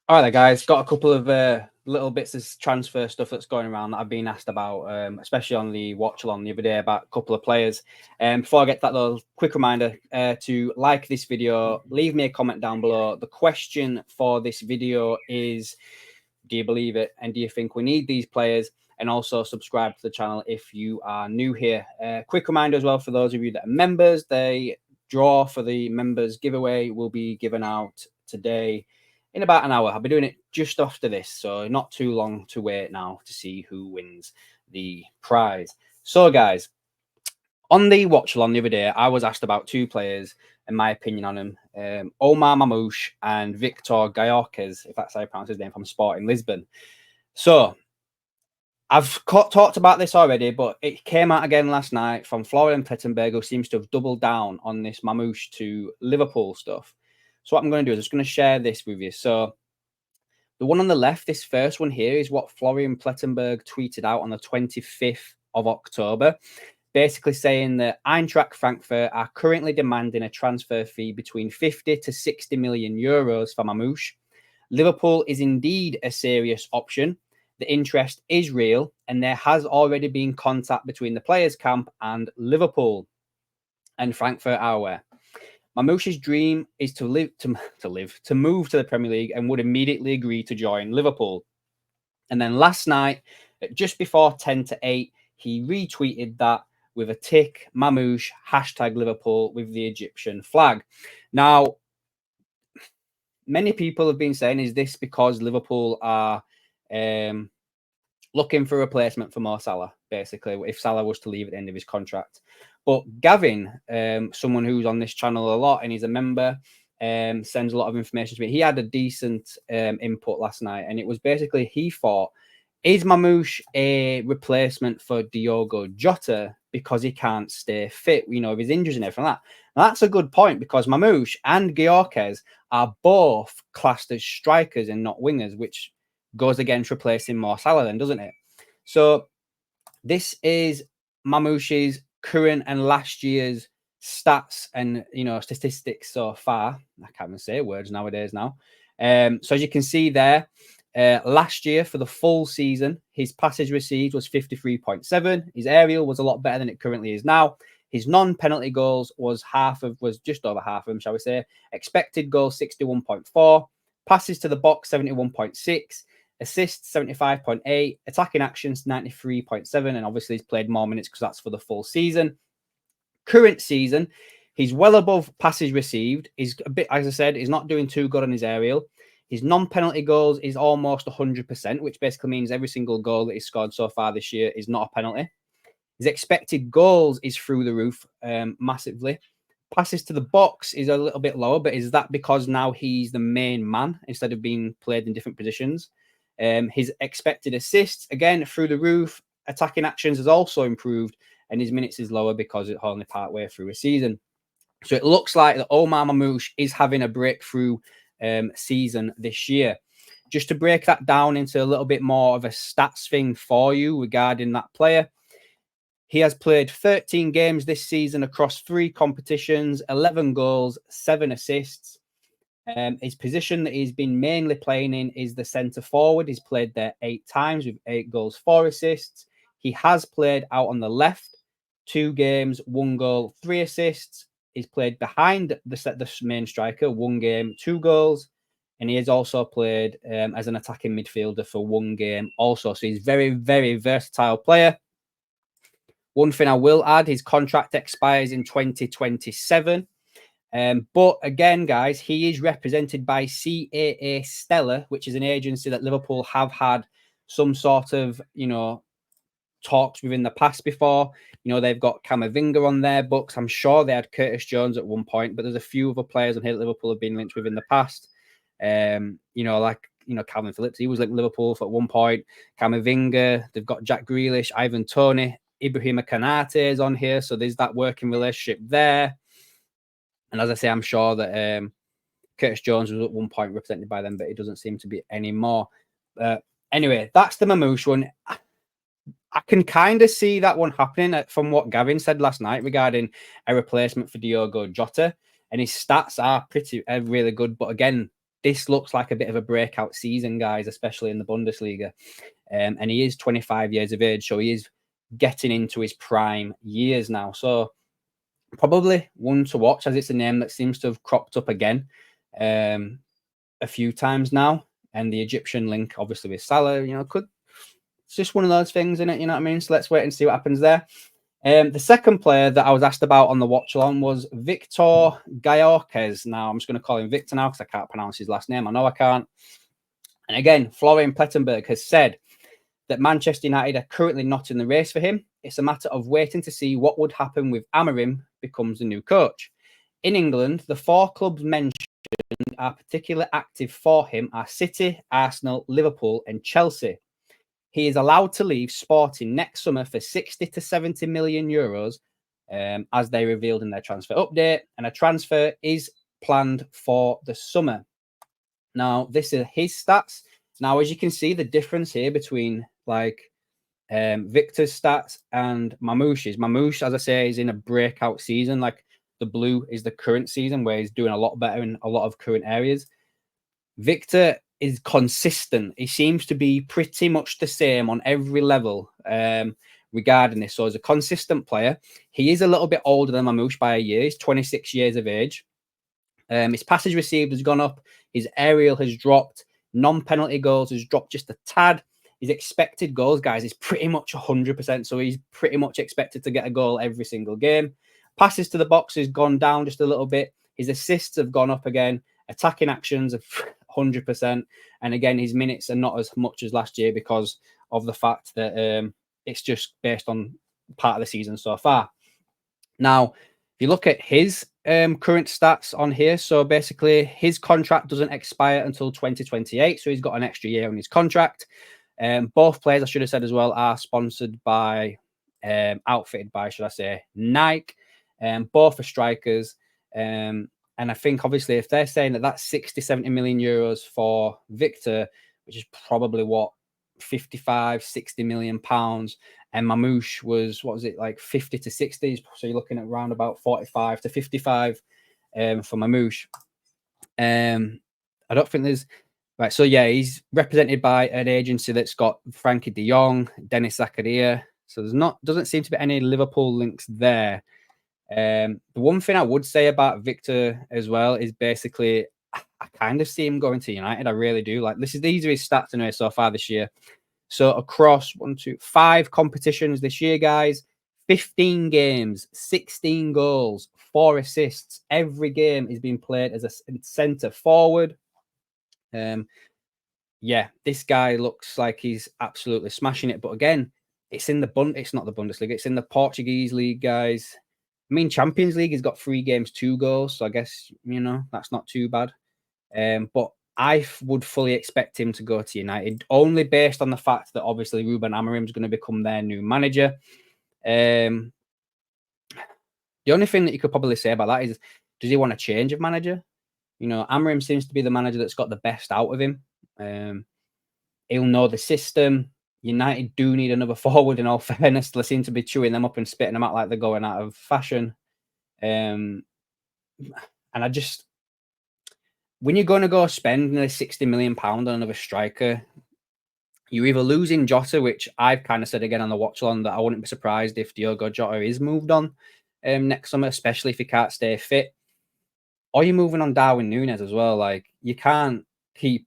All right, guys. Got a couple of little bits of transfer stuff that's going around that I've been asked about, especially on the watch along the other day about a couple of players. Before I get that, little quick reminder to like this video, leave me a comment down below. The question for this video is, do you believe it? And do you think we need these players? And also subscribe to the channel if you are new here. Quick reminder as well for those of you that are members, the draw for the members giveaway will be given out today in about an hour. I'll be doing it just after this, so not too long to wait now to see who wins the prize. So, guys, on the watch along the other day, I was asked about two players and my opinion on them, Omar Marmoush and Viktor Gyökeres, if that's how you pronounce his name, from Sporting Lisbon. So, I've talked about this already, but it came out again last night from Florian Plettenberg, who seems to have doubled down on this Marmoush to Liverpool stuff. So what I'm going to do is I'm just going to share this with you. So the one on the left, this first one here, is what Florian Plettenberg tweeted out on the 25th of October, basically saying that Eintracht Frankfurt are currently demanding a transfer fee between 50 to 60 million euros for Marmoush. Liverpool is indeed a serious option. The interest is real, and there has already been contact between the players' camp and Liverpool, and Frankfurt are aware. Marmoush's dream is to move to the Premier League and would immediately agree to join Liverpool. And then last night, just before 10 to 8, he retweeted that with a tick, Marmoush, #Liverpool with the Egyptian flag. Now, many people have been saying, is this because Liverpool are looking for a replacement for Mo Salah, basically, if Salah was to leave at the end of his contract? But Gavin, someone who's on this channel a lot and he's a member, sends a lot of information to me. He had a decent input last night, and it was basically, he thought, is Marmoush a replacement for Diogo Jota because he can't stay fit, with his injuries and everything like that? Now, that's a good point, because Marmoush and Gyökeres are both classed as strikers and not wingers, which goes against replacing Mo Salah then, doesn't it? So this is Marmoush's current and last year's stats and statistics so far. I can't even say words nowadays now. So as you can see there, last year for the full season, his passes received was 53.7. His aerial was a lot better than it currently is now. His non-penalty goals was just over half of them, shall we say. Expected goals 61.4, passes to the box 71.6. Assists 75.8, attacking actions 93.7, and obviously he's played more minutes because that's for the full season. Current season, he's well above passes received. He's a bit, as I said, he's not doing too good on his aerial. His non-penalty goals is almost 100%, which basically means every single goal that he's scored so far this year is not a penalty. His expected goals is through the roof, massively. Passes to the box is a little bit lower, but is that because now he's the main man instead of being played in different positions? His expected assists, again, through the roof. Attacking actions has also improved, and his minutes is lower because it's only partway through a season. So it looks like that Omar Marmoush is having a breakthrough season this year. Just to break that down into a little bit more of a stats thing for you regarding that player, he has played 13 games this season across 3 competitions, 11 goals, 7 assists. His position that he's been mainly playing in is the centre forward. He's played there 8 times with 8 goals, 4 assists. He has played out on the left, 2 games, 1 goal, 3 assists. He's played behind the main striker, 1 game, 2 goals. And he has also played as an attacking midfielder for 1 game also. So he's very, very versatile player. One thing I will add, his contract expires in 2027. But again, guys, he is represented by CAA Stellar, which is an agency that Liverpool have had some sort of, talks with in the past before. They've got Camavinga on their books. I'm sure they had Curtis Jones at one point, but there's a few other players on here that Liverpool have been linked with in the past. Calvin Phillips, he was linked Liverpool at one point. Camavinga, they've got Jack Grealish, Ivan Toney, Ibrahima Kanate is on here. So there's that working relationship there. And as I say, I'm sure that Curtis Jones was at one point represented by them, but it doesn't seem to be anymore. Anyway, that's the Marmoush one. I can kind of see that one happening from what Gavin said last night regarding a replacement for Diogo Jota. And his stats are really good. But again, this looks like a bit of a breakout season, guys, especially in the Bundesliga. And he is 25 years of age, so he is getting into his prime years now. So probably one to watch, as it's a name that seems to have cropped up again a few times now. And the Egyptian link, obviously, with Salah, it's just one of those things, isn't it? You know what I mean? So let's wait and see what happens there. The second player that I was asked about on the watch along was Viktor Gyökeres. Now, I'm just going to call him Victor now because I can't pronounce his last name. I know I can't. And again, Florian Plettenberg has said that Manchester United are currently not in the race for him. It's a matter of waiting to see what would happen with Amorim becomes the new coach. In England, the 4 clubs mentioned are particularly active for him are City, Arsenal, Liverpool and Chelsea. He is allowed to leave Sporting next summer for 60 to 70 million euros, as they revealed in their transfer update, and a transfer is planned for the summer. Now, this is his stats. Now, as you can see, the difference here between Victor's stats and Marmoush's. Marmoush, as I say, is in a breakout season. Like the blue is the current season where he's doing a lot better in a lot of current areas. Victor is consistent. He seems to be pretty much the same on every level regarding this. So as a consistent player, he is a little bit older than Marmoush by a year. He's 26 years of age. His passes received has gone up. His aerial has dropped. Non-penalty goals has dropped just a tad. His expected goals, guys, is pretty much 100%. So he's pretty much expected to get a goal every single game. Passes to the box has gone down just a little bit. His assists have gone up again. Attacking actions are 100%. And again, his minutes are not as much as last year because of the fact that it's just based on part of the season so far. Now, if you look at his current stats on here, so basically his contract doesn't expire until 2028. So he's got an extra year on his contract. Both players, I should have said as well, are sponsored by, outfitted by, should I say, Nike. Both are strikers. And I think, obviously, if they're saying that that's 60, 70 million euros for Victor, which is probably what, 55, 60 million pounds, and Marmoush was, what was it, like 50 to 60? So you're looking at around about 45 to 55 for Marmoush. I don't think there's... Right, so yeah, he's represented by an agency that's got Frankie de Jong, Dennis Zakaria. So doesn't seem to be any Liverpool links there. The one thing I would say about Victor as well is basically I kind of see him going to United. I really do. Like these are his stats anyway so far this year. So across 5 competitions this year, guys, 15 games, 16 goals, 4 assists. Every game is being played as a centre forward. Yeah, this guy looks like he's absolutely smashing it. But again, it's not the Bundesliga. It's in the Portuguese league, guys. I mean, Champions League, he's got 3 games, 2 goals. So I guess, that's not too bad. But I would fully expect him to go to United, only based on the fact that obviously Ruben Amorim is going to become their new manager. The only thing that you could probably say about that is, does he want a change of manager? Amorim seems to be the manager that's got the best out of him. He'll know the system. United do need another forward, in all fairness. They seem to be chewing them up and spitting them out like they're going out of fashion. And I just... When you're going to go spend nearly £60 million on another striker, you're either losing Jota, which I've kind of said again on the watch along that I wouldn't be surprised if Diogo Jota is moved on next summer, especially if he can't stay fit. Or you're moving on Darwin Núñez as well. Like, you can't be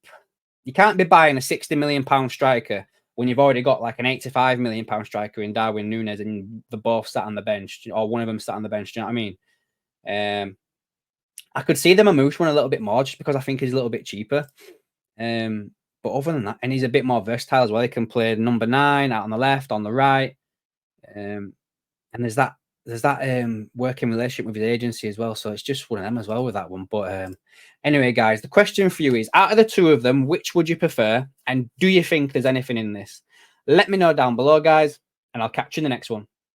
buying a £60 million striker when you've already got like an £85 million striker in Darwin Núñez and they're both sat on the bench, or one of them sat on the bench. Do you know what I mean? I could see the Marmoush one a little bit more just because I think he's a little bit cheaper. But other than that, and he's a bit more versatile as well. He can play number 9 out on the left, on the right. And there's that working relationship with his agency as well. So it's just one of them as well with that one. But anyway, guys, the question for you is, out of the 2 of them, which would you prefer? And do you think there's anything in this? Let me know down below, guys, and I'll catch you in the next one.